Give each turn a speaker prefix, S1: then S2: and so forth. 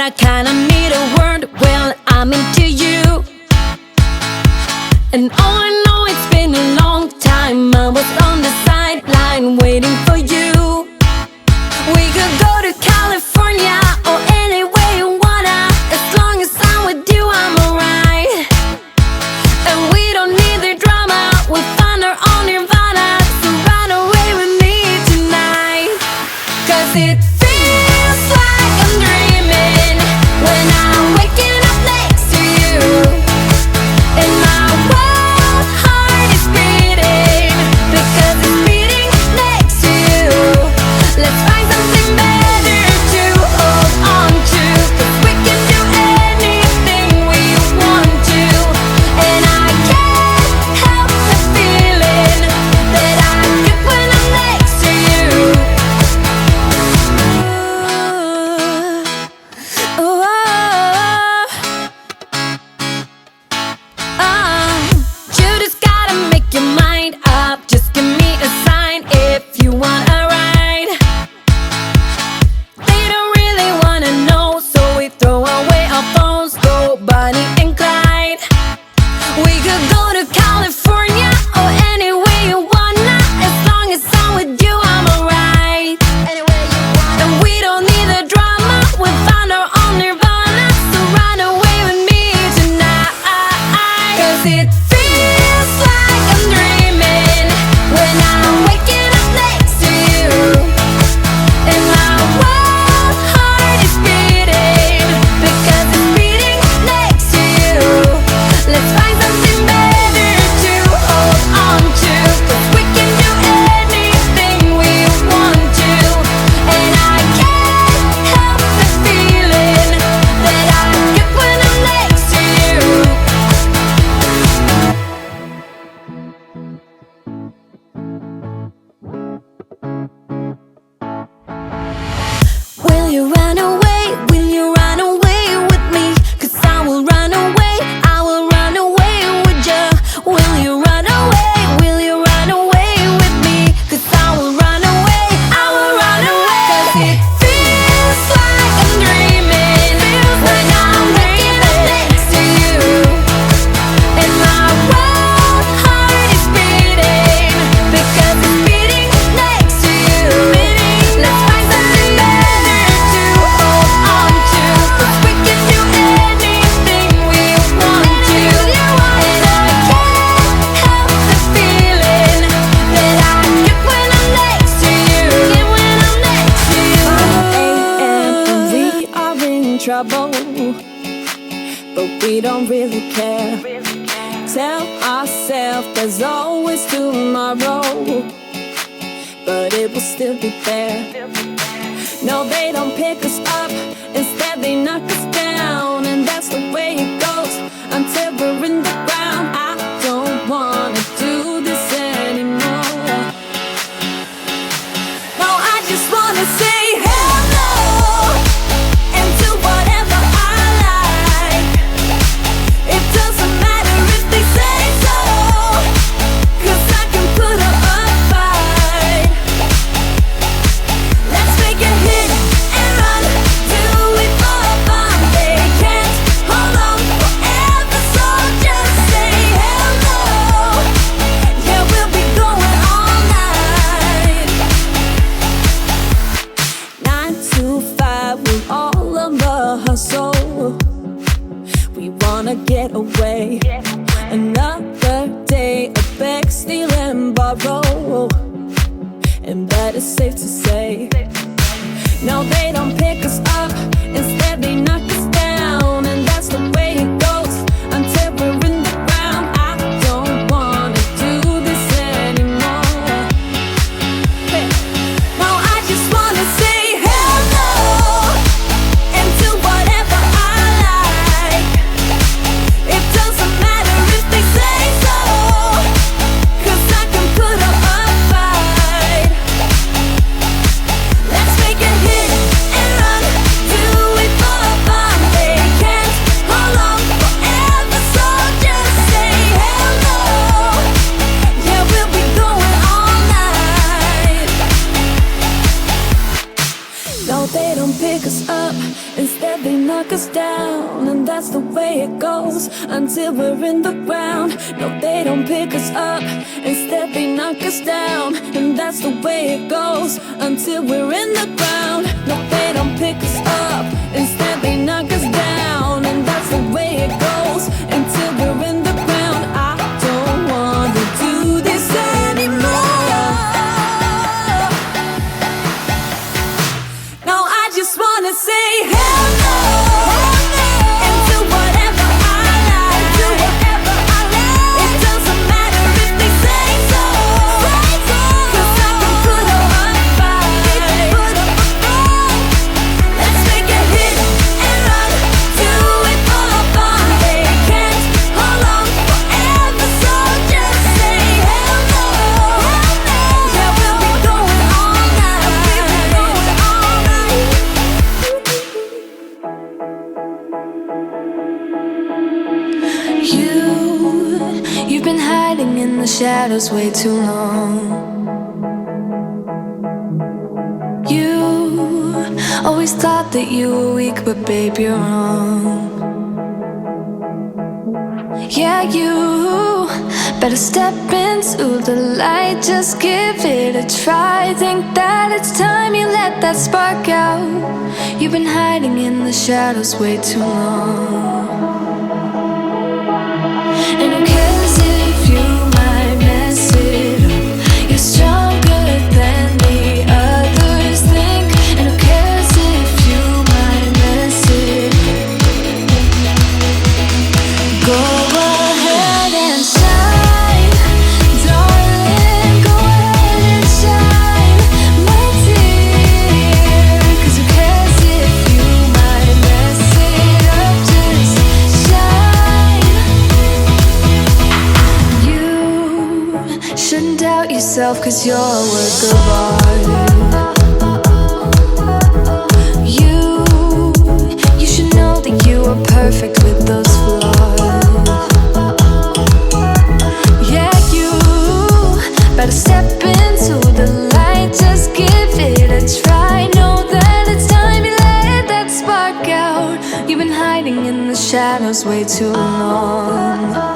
S1: I kinda need a word. Well, I'm into you. And oh, I know it's been a long time. I was on the sideline waiting for you. We could go to California or anywhere you wanna. As long as I'm with you, I'm alright. And we don't need the drama. We'll find our own nirvana. So run away with me tonight. 'Cause it feels like I'm dreaming when I'm waking up next to you. And my wild heart is beating because it's beating next to you. Let's find something better to hold on to. 'Cause we can do anything we want to. And I can't help the feeling that I get when I'm next to you. Ooh, you just gotta make your mind up. Just give me a sign if you want a ride. They don't really wanna know, so we throw away our phones, go Bonnie and Clyde. We could go to California or anywhere you wanna. As long as I'm with you, I'm alright. And we don't need the drama. We'll find our own nirvana. So run away with me tonight. 'Cause it feels like I'm dreaming when I'm waking up next to you. And my wild heart is beating because it's beating next to you. Let's find something better to hold on to. 'Cause we can do anything we want to. And I can't help the feeling that I get when I'm next to you. Will you run away? Will you run away with me? 'Cause I will run away. I will run away with you. Will you run away? Will you run away with me? 'Cause I will run away. I will run away. 'Cause it feels like I'm dreaming when I'm waking up next to you. And my wild heart is beating because it's beating next to you. Let's find something better to hold on to. 'Cause we can do anything we want to. And I can't help the feeling that I get when I'm next to you. Get when I'm next to you. 5 a.m. and we are in trouble, but we don't really care. Tell ourselves there's always tomorrow, but it will still be there. No, they don't pick us up, instead they knock us down. And that's the way it goes until we're in the ground. I don't wanna do this anymore. No, I just wanna say hello and do whatever I like. It doesn't matter if they say so, 'cause I can put up a fight. Let's make a hit and run, do it for fun. They can't hold on forever, so just us down, and that's the way it goes until we're in the ground. No, they don't pick us up, instead they knock us down, and that's the way it goes until we're in the ground. No, they don't pick us up, instead they knock us down, and that's the way it goes until we're in the ground. I don't wanna do this anymore. No, I just wanna say hell no, and do whatever I like, do whatever I like. It doesn't matter if they say so, 'cause I can put up a fight, put up a fight. Let's make a hit and run, do it for fun. They can't hold on forever, so just say hell no. Yeah, we'll be going all night, we'll be going all night. You've been hiding in the shadows way too long. You always thought that you were weak, but babe, you're wrong. Yeah, you better step into the light, just give it a try. Think that it's time you let that spark out. You've been hiding in the shadows way too long. And who cares if you might mess it up? You're stronger than the others think. And who cares if you might mess it up? Go ahead and shine, darling, go ahead and shine, my dear. 'Cause who cares if you might mess it up? Just shine. You shouldn't doubt yourself, 'cause you're a work of art. You should know that you are perfect with those flaws. Yeah, you better step into the light, just give it a try. Know that it's time you let that spark out. You've been hiding in the shadows way too long.